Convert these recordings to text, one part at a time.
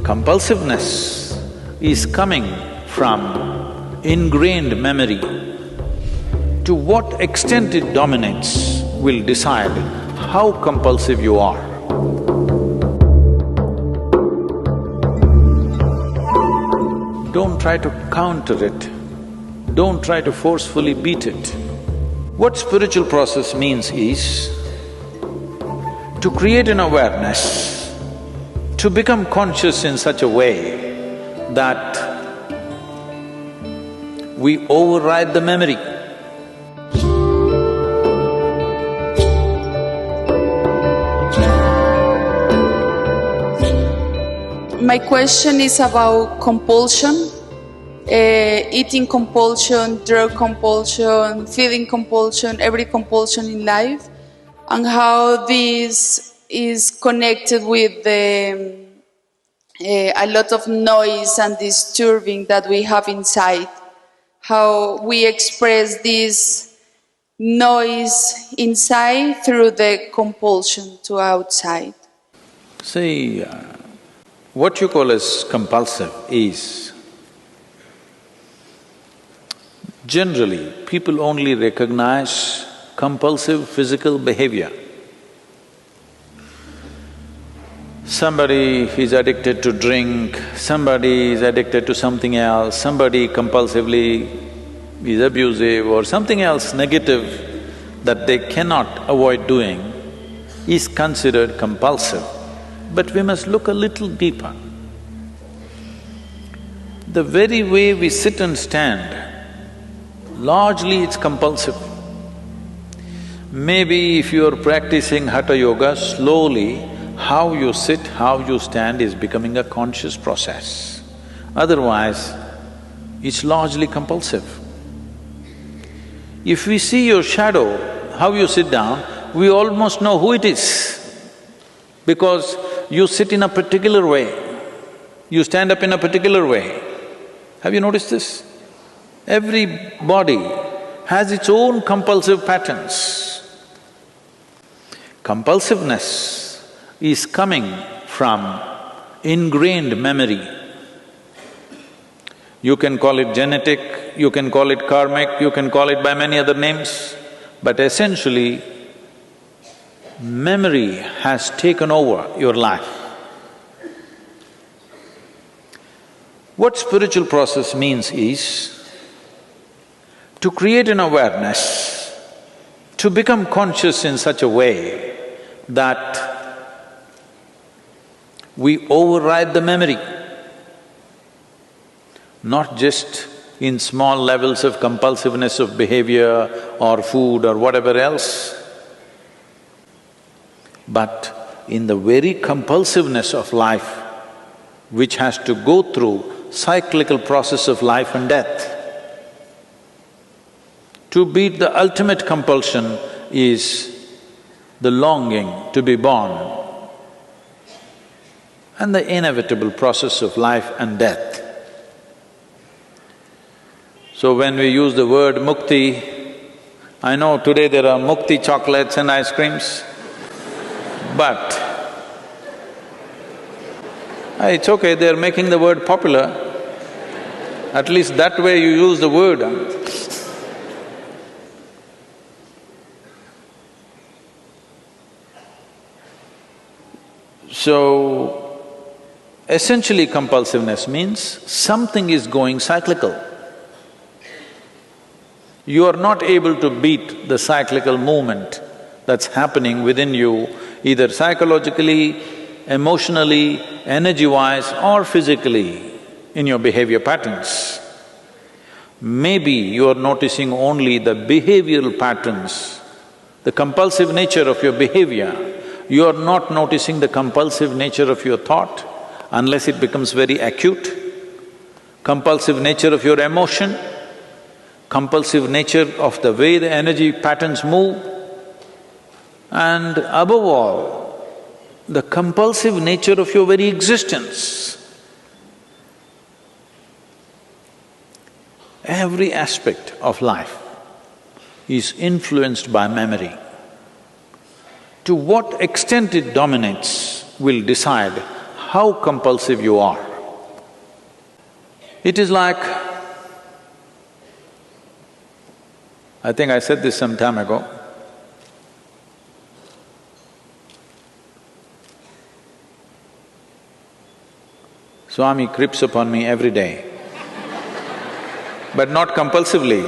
Compulsiveness is coming from ingrained memory. To what extent it dominates will decide how compulsive you are. Don't try to counter it, don't try to forcefully beat it. What spiritual process means is to create an awareness, to become conscious in such a way that we override the memory. My question is about compulsion, eating compulsion, drug compulsion, feeding compulsion, every compulsion in life, and how this is connected with a lot of noise and disturbing that we have inside, how we express this noise inside through the compulsion to outside. See, what you call as compulsive is, generally, people only recognize compulsive physical behavior. Somebody is addicted to drink, somebody is addicted to something else, somebody compulsively is abusive or something else negative that they cannot avoid doing is considered compulsive. But we must look a little deeper. The very way we sit and stand, largely it's compulsive. Maybe if you are practicing Hatha Yoga, slowly how you sit, how you stand is becoming a conscious process. Otherwise, it's largely compulsive. If we see your shadow, how you sit down, we almost know who it is, because you sit in a particular way, you stand up in a particular way. Have you noticed this? Every body has its own compulsive patterns. Compulsiveness is coming from ingrained memory. You can call it genetic, you can call it karmic, you can call it by many other names, but essentially, memory has taken over your life. What spiritual process means is to create an awareness, to become conscious in such a way that we override the memory, not just in small levels of compulsiveness of behavior or food or whatever else, but in the very compulsiveness of life, which has to go through cyclical process of life and death. To beat the ultimate compulsion is the longing to be born and the inevitable process of life and death. So when we use the word mukti, I know today there are mukti chocolates and ice creams, but it's okay, they're making the word popular. At least that way you use the word. So, essentially compulsiveness means something is going cyclical. You are not able to beat the cyclical movement that's happening within you, either psychologically, emotionally, energy-wise or physically in your behavior patterns. Maybe you are noticing only the behavioral patterns, the compulsive nature of your behavior. You are not noticing the compulsive nature of your thought unless it becomes very acute, compulsive nature of your emotion, compulsive nature of the way the energy patterns move, and above all, the compulsive nature of your very existence. Every aspect of life is influenced by memory. To what extent it dominates will decide how compulsive you are. It is like… I think I said this some time ago. Swami creeps upon me every day, but not compulsively.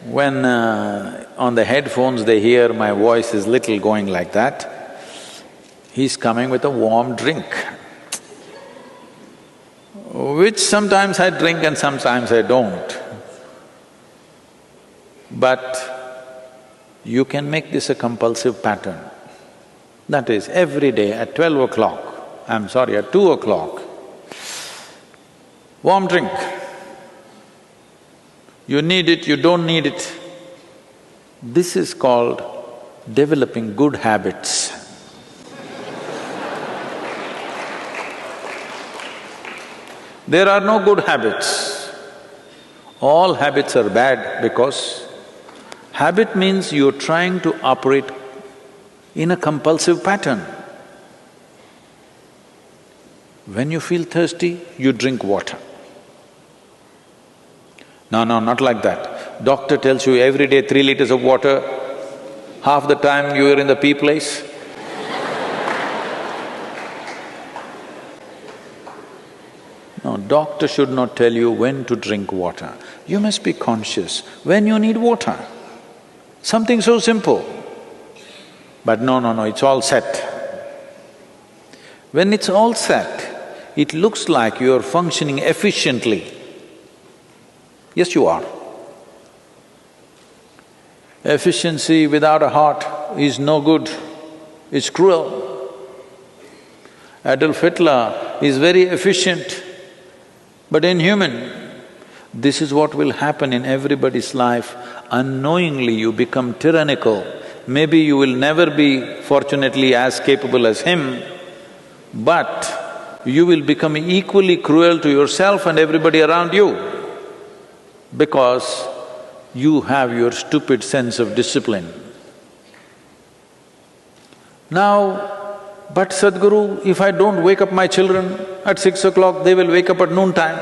When on the headphones they hear my voice is little going like that, he's coming with a warm drink, which sometimes I drink and sometimes I don't. But you can make this a compulsive pattern. That is, every day at 12 o'clock, at 2 o'clock, warm drink. You need it, you don't need it. This is called developing good habits. There are no good habits. All habits are bad because habit means you're trying to operate in a compulsive pattern. When you feel thirsty, you drink water. No, not like that. Doctor tells you every day 3 liters of water, half the time you are in the pee place. No, doctor should not tell you when to drink water. You must be conscious when you need water. Something so simple. But no, it's all set. When it's all set, it looks like you're functioning efficiently. Yes, you are. Efficiency without a heart is no good, it's cruel. Adolf Hitler is very efficient, but inhuman. This is what will happen in everybody's life. Unknowingly you become tyrannical. Maybe you will never be, fortunately, as capable as him, but you will become equally cruel to yourself and everybody around you because you have your stupid sense of discipline. Now, but Sadhguru, if I don't wake up my children at 6 o'clock, they will wake up at noontime.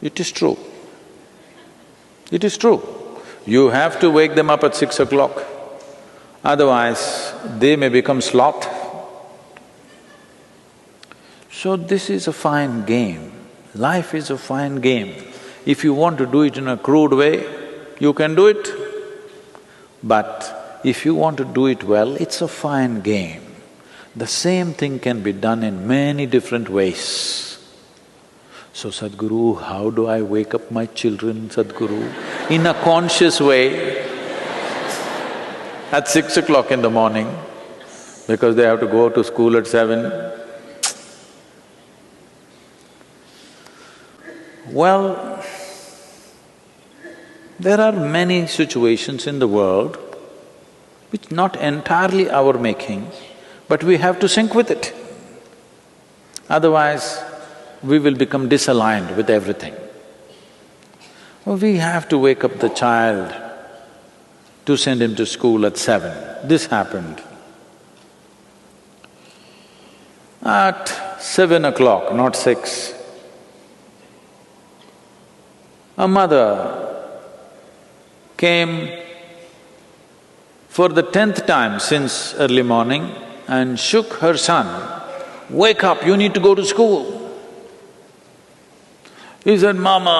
It is true. It is true. You have to wake them up at 6 o'clock, otherwise they may become sloth. So this is a fine game. Life is a fine game. If you want to do it in a crude way, you can do it. But if you want to do it well, it's a fine game. The same thing can be done in many different ways. So, Sadhguru, how do I wake up my children, Sadhguru? In a conscious way, at 6 o'clock in the morning, because they have to go to school at 7. Well, there are many situations in the world which not entirely our making, but we have to sync with it. Otherwise, we will become disaligned with everything. Well, we have to wake up the child to send him to school at 7. This happened. At 7 o'clock, not 6, a mother came for the 10th time since early morning and shook her son, "Wake up, you need to go to school." He said, "Mama,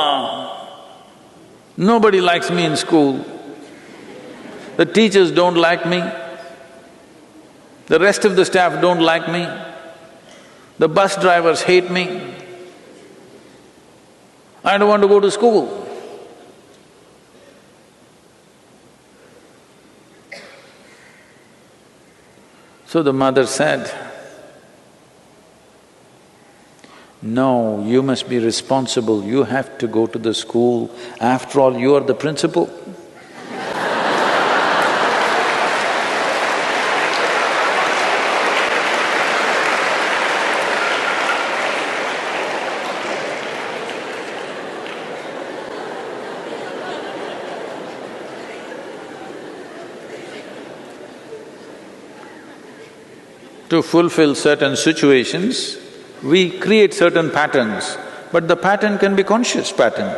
nobody likes me in school. The teachers don't like me. The rest of the staff don't like me. The bus drivers hate me. I don't want to go to school." So the mother said, "No, you must be responsible, you have to go to the school. After all, you are the principal." To fulfill certain situations, we create certain patterns, but the pattern can be conscious pattern.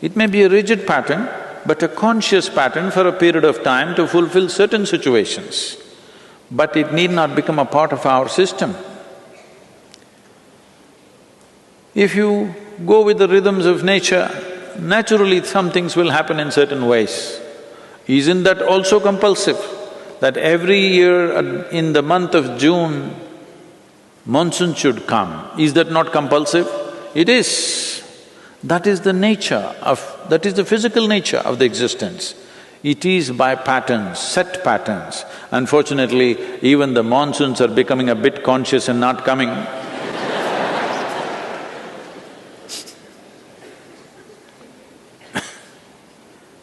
It may be a rigid pattern, but a conscious pattern for a period of time to fulfill certain situations. But it need not become a part of our system. If you go with the rhythms of nature, naturally some things will happen in certain ways. Isn't that also compulsive? That every year in the month of June, monsoon should come. Is that not compulsive? It is. That is the that is the physical nature of the existence. It is by patterns, set patterns. Unfortunately, even the monsoons are becoming a bit conscious and not coming.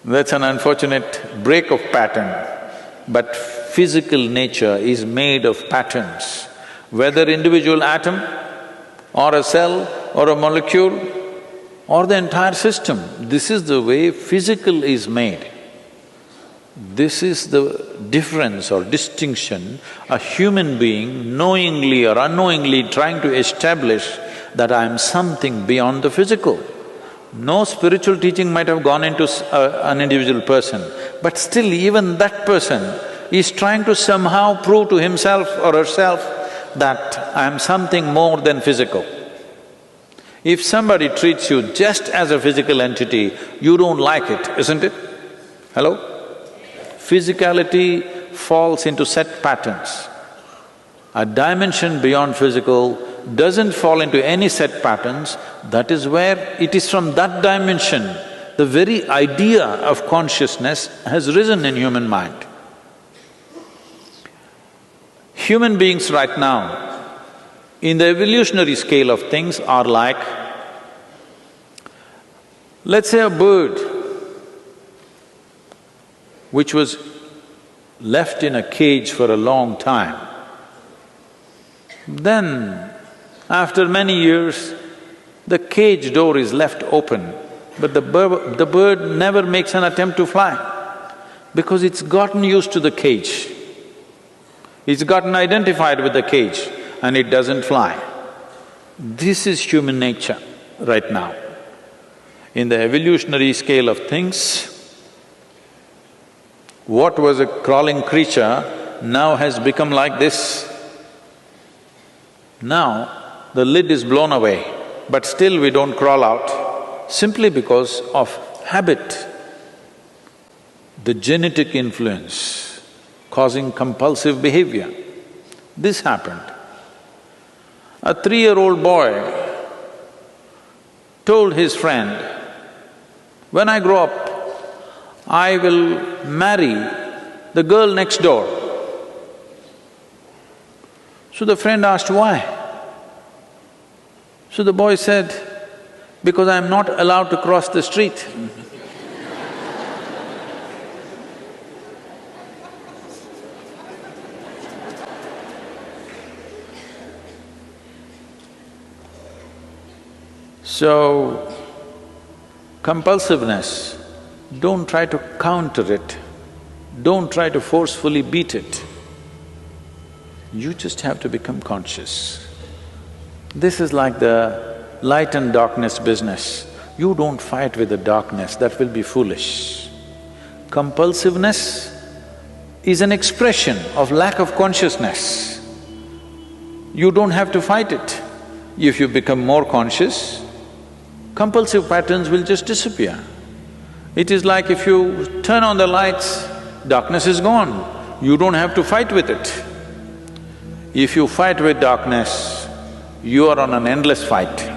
That's an unfortunate break of pattern. But physical nature is made of patterns. Whether individual atom or a cell or a molecule or the entire system, this is the way physical is made. This is the difference or distinction a human being knowingly or unknowingly trying to establish that I am something beyond the physical. No spiritual teaching might have gone into an individual person, but still even that person is trying to somehow prove to himself or herself that I am something more than physical. If somebody treats you just as a physical entity, you don't like it, isn't it? Hello? Physicality falls into set patterns. A dimension beyond physical doesn't fall into any set patterns, that is where it is from that dimension, the very idea of consciousness has risen in human mind. Human beings right now, in the evolutionary scale of things are like, let's say a bird which was left in a cage for a long time. Then, after many years, the cage door is left open, but the bird never makes an attempt to fly because it's gotten used to the cage. It's gotten identified with the cage and it doesn't fly. This is human nature right now. In the evolutionary scale of things, what was a crawling creature now has become like this. Now, the lid is blown away, but still we don't crawl out, simply because of habit. The genetic influence causing compulsive behavior. This happened. A 3-year-old boy told his friend, when I grow up, I will marry the girl next door. So the friend asked, why? So the boy said, because I am not allowed to cross the street. So, compulsiveness, don't try to counter it, don't try to forcefully beat it. You just have to become conscious. This is like the light and darkness business. You don't fight with the darkness, that will be foolish. Compulsiveness is an expression of lack of consciousness. You don't have to fight it. If you become more conscious, compulsive patterns will just disappear. It is like if you turn on the lights, darkness is gone. You don't have to fight with it. If you fight with darkness, you are on an endless fight.